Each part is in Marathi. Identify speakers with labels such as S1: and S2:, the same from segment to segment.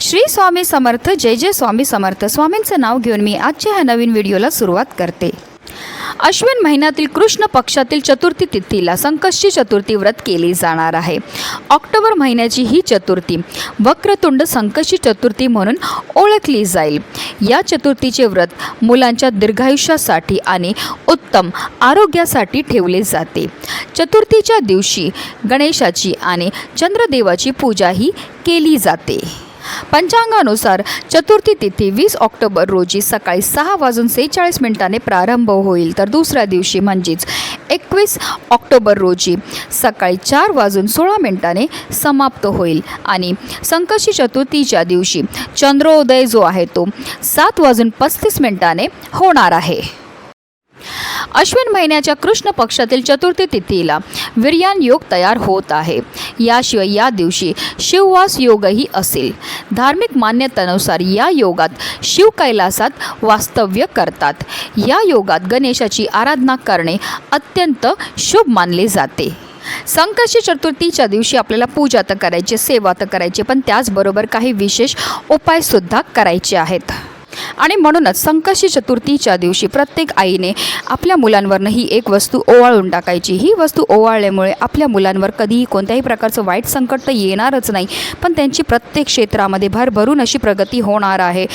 S1: श्री स्वामी समर्थ. जय जय स्वामी समर्थ. स्वामींचं नाव घेऊन मी आजच्या ह्या नवीन व्हिडिओला सुरुवात करते. अश्विन महिन्यातील कृष्ण पक्षातील चतुर्थी तिथीला संकष्टी चतुर्थी व्रत केली जाणार आहे. ऑक्टोबर महिन्याची ही चतुर्थी वक्रतुंड संकष्टी चतुर्थी म्हणून ओळखली जाईल. या चतुर्थीचे व्रत मुलांच्या दीर्घायुष्यासाठी आणि उत्तम आरोग्यासाठी ठेवले जाते. चतुर्थीच्या दिवशी गणेशाची आणि चंद्रदेवाची पूजाही केली जाते. पंचांगानुसार चतुर्थी तिथी 20 ऑक्टोबर रोजी सकाळी 6:46 प्रारंभ होईल, तर दुसऱ्या दिवशी म्हणजेच 21 ऑक्टोबर रोजी सकाळी 4:16 समाप्त होईल आणि संकष्टी चतुर्थीच्या दिवशी चंद्रोदय जो आहे तो 7:35 होणार आहे. अश्विन महिन्याच्या कृष्ण पक्षातील चतुर्थी तिथीला वीर्यान योग तयार होत आहे. याशिवाय या दिवशी शिववास योगही असेल. धार्मिक मान्यतेनुसार या योगात शिव कैलासात वास्तव्य करतात. या योगात गणेशाची आराधना करणे अत्यंत शुभ मानले जाते. संकष्टी चतुर्थीच्या दिवशी आपल्याला पूजा तर करायची, सेवा तर करायची, पण त्याचबरोबर काही विशेष उपायसुद्धा करायचे आहेत. आणि म्हणूनच संकष्टी चतुर्थीच्या दिवशी प्रत्येक आईने आपल्या मुलांवरनं ही एक वस्तू ओवाळून टाकायची. ही वस्तू ओवाळल्यामुळे आपल्या मुलांवर कधीही कोणत्याही प्रकारचं वाईट संकट तर येणारच नाही, पण त्यांची प्रत्येक क्षेत्रामध्ये भरभरून अशी प्रगती होणार आहे.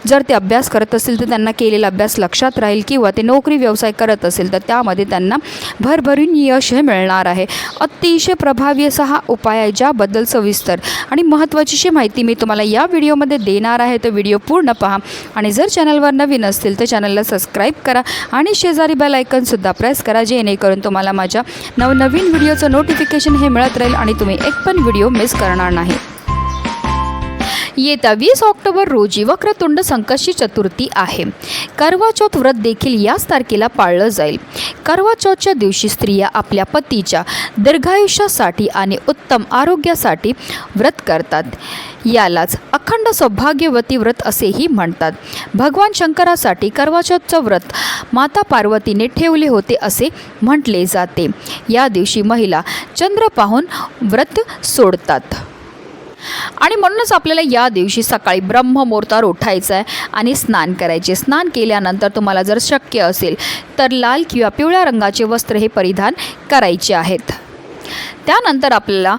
S1: जर ते अभ्यास करत असतील तर त्यांना केलेला अभ्यास लक्षात राहील, किंवा ते नोकरी व्यवसाय करत असेल तर त्यामध्ये त्यांना भरभरून यश हे मिळणार आहे. अतिशय प्रभावी असा हा उपाय आहे, ज्याबद्दल सविस्तर आणि महत्त्वाची माहिती मी तुम्हाला या व्हिडिओमध्ये देणार आहे. तर व्हिडिओ पूर्ण पहा आणि जर चॅनलवर नवीन असतील तर चॅनलला सबस्क्राईब करा आणि शेजारी बेल आयकॉनसुद्धा प्रेस करा, जेणेकरून तुम्हाला माझ्या नवनवीन व्हिडिओचं नोटिफिकेशन हे मिळत राहील आणि तुम्ही एक पण व्हिडिओ मिस करणार नाही. येत्या 20 ऑक्टोबर रोजी वक्रतुंड संकष्टी चतुर्थी आहे. करवा चौथ व्रत देखील याच तारखेला पाळलं जाईल. करवा चौथच्या दिवशी स्त्रिया आपल्या पतीच्या दीर्घायुष्यासाठी आणि उत्तम आरोग्यासाठी व्रत करतात. यालाच अखंड सौभाग्यवती व्रत असेही म्हणतात. भगवान शंकरासाठी करवा चौथचं व्रत माता पार्वतीने ठेवले होते असे म्हटले जाते. या दिवशी महिला चंद्र पाहून व्रत सोडतात आणि म्हणूनच आपल्याला या दिवशी सकाळी ब्रह्ममुहूर्तावर उठायचं आहे आणि स्नान करायचे. स्नान केल्यानंतर तुम्हाला जर शक्य असेल तर लाल किंवा पिवळ्या रंगाचे वस्त्र हे परिधान करायचे आहेत. त्यानंतर आपल्याला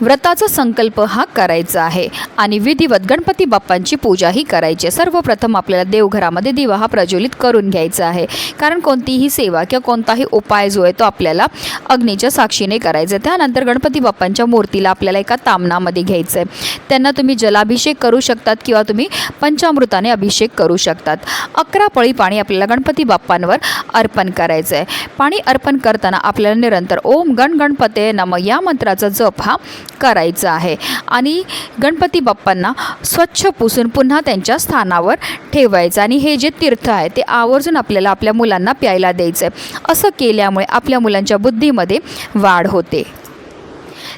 S1: व्रताचा संकल्प हा करायचा आहे आणि विधिवत गणपती बाप्पांची पूजाही करायची. सर्वप्रथम आपल्याला देवघरामध्ये दिवा हा प्रज्वलित करून घ्यायचा आहे, कारण कोणतीही सेवा किंवा कोणताही उपाय जो आहे तो आपल्याला अग्नीच्या साक्षीने करायचा आहे. त्यानंतर गणपती बाप्पांच्या मूर्तीला आपल्याला एका तामणामध्ये घ्यायचं आहे. त्यांना तुम्ही जलाभिषेक करू शकतात किंवा तुम्ही पंचामृताने अभिषेक करू शकतात. 11 पळी पाणी आपल्याला गणपती बाप्पांवर अर्पण करायचं आहे. पाणी अर्पण करताना आपल्याला निरंतर ओम गण गणपते नमः या मंत्राचा जप हा करायचं आहे आणि गणपती बाप्पांना स्वच्छ पुसून पुन्हा त्यांच्या स्थानावर ठेवायचं आणि हे जे तीर्थ आहे ते आवर्जून आपल्याला आपल्या मुलांना प्यायला द्यायचं आहे. असं केल्यामुळे आपल्या मुलांच्या बुद्धीमध्ये वाढ होते.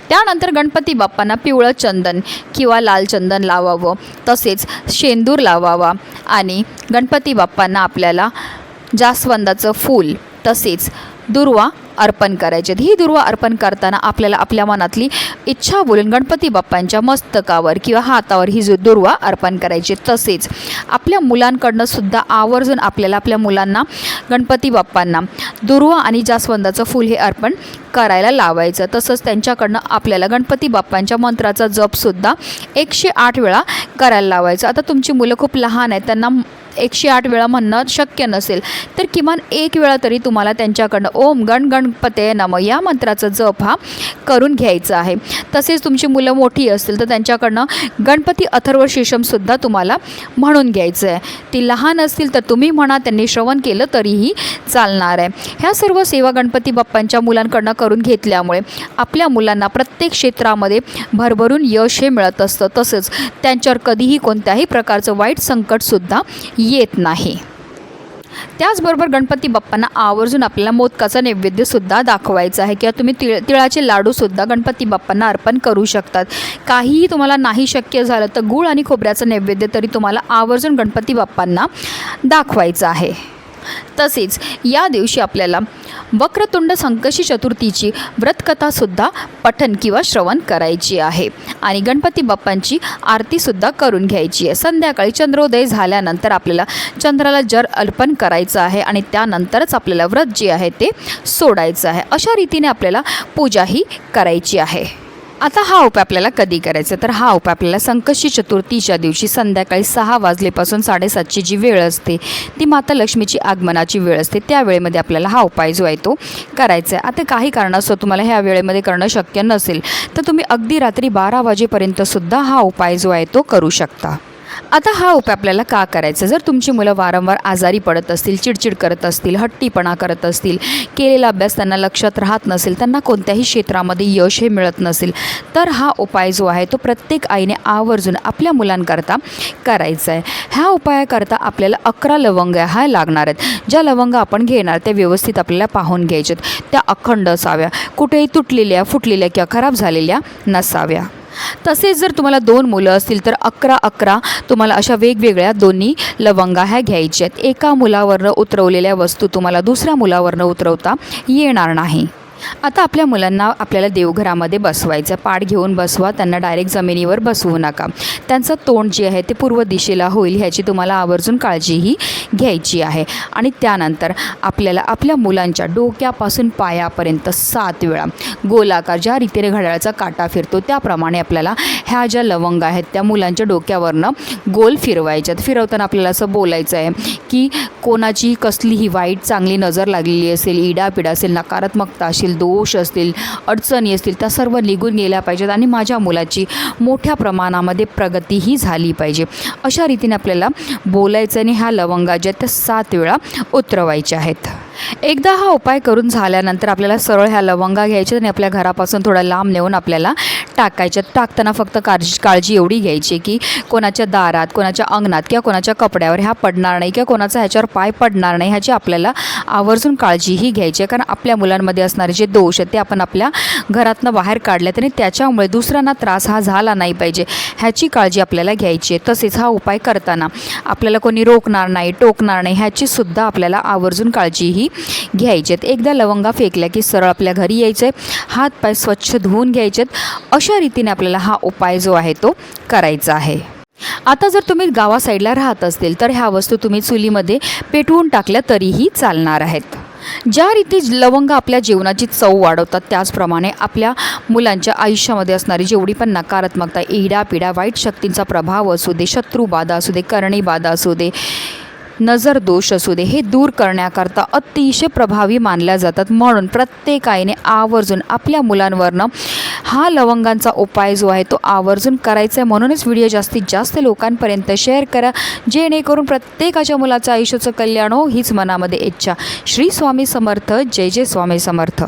S1: त्यानंतर गणपती बाप्पांना पिवळं चंदन किंवा लाल चंदन लावावं, तसेच शेंदूर लावावा आणि गणपती बाप्पांना आपल्याला जास्वंदाचं फूल तसेच दुर्वा अर्पण करायचे. ही दुर्वा अर्पण करताना आपल्याला आपल्या मनातली इच्छा बोलून गणपती बाप्पांच्या मस्तकावर किंवा हातावर ही दुर्वा अर्पण करायची. तसेच आपल्या मुलांकडनं सुद्धा आवर्जून आपल्याला आपल्या मुलांना गणपती बाप्पांना दुर्वा आणि जास्वंदाचं फूल हे अर्पण करायला लावायचं. तसंच त्यांच्याकडनं आपल्याला गणपती बाप्पांच्या मंत्राचा जपसुद्धा 108 वेळा करायला लावायचं. आता तुमची मुलं खूप लहान आहेत, त्यांना 108 वेळा म्हणणं शक्य नसेल तर किमान 1 वेळा तरी तुम्हाला त्यांच्याकडनं ओम गण गणपते नमः या मंत्राचा जप हा करून घ्यायचा आहे. तसेच तुमची मुलं मोठी असतील तर त्यांच्याकडनं गणपती अथर्व शीर्षमसुद्धा तुम्हाला म्हणून घ्यायचं आहे. ती लहान असतील तर तुम्ही म्हणा, त्यांनी श्रवण केलं तरीही चालणार आहे. ह्या सर्व सेवा गणपती बाप्पांच्या मुलांकडनं करून घेतल्यामुळे आपल्या मुलांना प्रत्येक क्षेत्रामध्ये भरभरून यश हे मिळत असतं. तसंच त्यांच्यावर कधीही कोणत्याही प्रकारचं वाईट संकटसुद्धा येत नाही. त्याचबरोबर गणपती बाप्पांना आवर्जून आपल्याला मोदकाचा नैवेद्यसुद्धा दाखवायचा आहे किंवा तुम्ही तिळाचे लाडूसुद्धा गणपती बाप्पांना अर्पण करू शकतात. काहीही तुम्हाला नाही शक्य झालं तर गूळ आणि खोबऱ्याचं नैवेद्य तरी तुम्हाला आवर्जून गणपती बाप्पांना दाखवायचं आहे. तसेच या दिवशी आपल्याला वक्रतुंड संकष्टी चतुर्थीची व्रतकथासुद्धा पठण किंवा श्रवण करायची आहे आणि गणपती बाप्पांची आरतीसुद्धा करून घ्यायची आहे. संध्याकाळी चंद्रोदय झाल्यानंतर आपल्याला चंद्राला जल अर्पण करायचं आहे आणि त्यानंतरच आपल्याला व्रत जे आहे ते सोडायचं आहे. अशा रीतीने आपल्याला पूजाही करायची आहे. आता हा उपाय आपल्याला कधी करायचा, तर हा उपाय आपल्याला संकष्टी चतुर्थीच्या दिवशी संध्याकाळी 6 वाजल्यापासून 7:30ची जी वेळ असते ती माता लक्ष्मीची आगमनाची वेळ असते. त्या वेळेमध्ये आपल्याला हा उपाय जो आहे तो करायचा आहे. आता काही कारणास्तव तुम्हाला ह्या वेळेमध्ये करणं शक्य नसेल तर तुम्ही अगदी रात्री 12 वाजेपर्यंतसुद्धा हा उपाय जो आहे तो करू शकता. आता हा उपाय आपल्याला का करायचा, जर तुमची मुलं वारंवार आजारी पडत असतील, चिडचिड करत असतील, हट्टीपणा करत असतील, केलेला अभ्यास त्यांना लक्षात राहत नसेल, त्यांना कोणत्याही क्षेत्रामध्ये यश हे मिळत नसेल, तर हा उपाय जो आहे तो प्रत्येक आईने आवर्जून आपल्या मुलांकरता करायचा आहे. ह्या उपायाकरता आपल्याला 11 लवंग्या ह्या लागणार आहेत. ज्या लवंगा आपण घेणार त्या व्यवस्थित आपल्याला पाहून घ्यायच्यात. त्या अखंड असाव्या, कुठेही तुटलेल्या, फुटलेल्या किंवा खराब झालेल्या नसाव्या. तसेच जर तुम्हाला 2 मुलं असतील तर 11 तुम्हाला अशा वेगवेगळ्या दोन्ही लवंगा ह्या घ्यायच्या आहेत. एका मुलावरनं उतरवलेल्या वस्तू तुम्हाला दुसऱ्या मुलावरनं उतरवता येणार नाही. आता आपल्या मुलांना आपल्याला देवघरामध्ये बसवायचं. पाठ घेऊन बसवा, त्यांना डायरेक्ट जमिनीवर बसवू नका. त्यांचं तोंड जे आहे ते पूर्व दिशेला होईल ह्याची तुम्हाला आवर्जून काळजीही घ्यायची आहे. आणि त्यानंतर आपल्याला आपल्या मुलांच्या डोक्यापासून पायापर्यंत 7 वेळा गोलाकार, ज्या रीतीने घड्याळाचा काटा फिरतो त्याप्रमाणे आपल्याला ह्या ज्या लवंगा आहेत त्या मुलांच्या डोक्यावरनं गोल फिरवायच्यात. फिरवताना आपल्याला असं बोलायचं आहे की कोणाची कसलीही वाईट चांगली नजर लागलेली असेल, इडापिडा असेल, नकारात्मकता असेल, दोष असतील, अडचणी असतील, त्या सर्व निघून गेल्या पाहिजेत आणि माझ्या मुलाची मोठ्या प्रमाणामध्ये प्रगतीही झाली पाहिजे. अशा रीतीने आपल्याला बोलायचं आणि ह्या लवंगा ज्या त्या 7 वेळा उतरवायच्या आहेत. एकदा हा उपाय करून झाल्यानंतर आपल्याला सरळ ह्या लवंगा घ्यायच्या आणि आपल्या घरापासून थोडा लांब नेऊन आपल्याला टाकायच्या. टाकताना फक्त काळजी एवढी घ्यायची की कोणाच्या दारात, कोणाच्या अंगणात किंवा कोणाच्या कपड्यावर ह्या पडणार नाही किंवा कोणाचा ह्याच्यावर पाय पडणार नाही ह्याची आपल्याला आवर्जून काळजीही घ्यायची आहे. कारण आपल्या मुलांमध्ये असणारे जे दोष आहेत ते आपण आपल्या घरातनं बाहेर काढलेत आणि त्याच्यामुळे दुसऱ्यांना त्रास हा झाला नाही पाहिजे ह्याची काळजी आपल्याला घ्यायची आहे. तसेच हा उपाय करताना आपल्याला कोणी रोखणार नाही, टोकणार नाही ह्याचीसुद्धा आपल्याला आवर्जून काळजीही घ्यायचे आहेत. एकदा लवंगा फेकल्या की सरळ आपल्या घरी यायचं आहे, हात पाय स्वच्छ धुवून घ्यायचे आहेत. अशा रीतीने आपल्याला हा उपाय जो आहे तो करायचा आहे. आता जर तुम्ही गावा साईडला राहत असतील तर ह्या वस्तू तुम्ही चुलीमध्ये पेटवून टाकल्या तरीही चालणार आहेत. ज्या रीती लवंग आपल्या जीवनाची चव वाढवतात त्याचप्रमाणे आपल्या मुलांच्या आयुष्यामध्ये असणारी जेवढी पण नकारात्मकता, इडापिडा, वाईट शक्तींचा प्रभाव असू दे, शत्रुबाधा असू दे, करणीबाधा असू दे, नजर दोष असू दे, हे दूर करण्याकरता अतिशय प्रभावी मानल्या जातात. म्हणून प्रत्येक आईने आवर्जून आपल्या मुलांवरनं हा लवंगांचा उपाय जो आहे तो आवर्जून करायचा आहे. म्हणूनच व्हिडिओ जास्तीत जास्त लोकांपर्यंत शेअर करा जेणेकरून प्रत्येकाच्या मुलाचं आयुष्याचं कल्याण हो हीच मनामध्ये इच्छा. श्री स्वामी समर्थ. जय जय स्वामी समर्थ.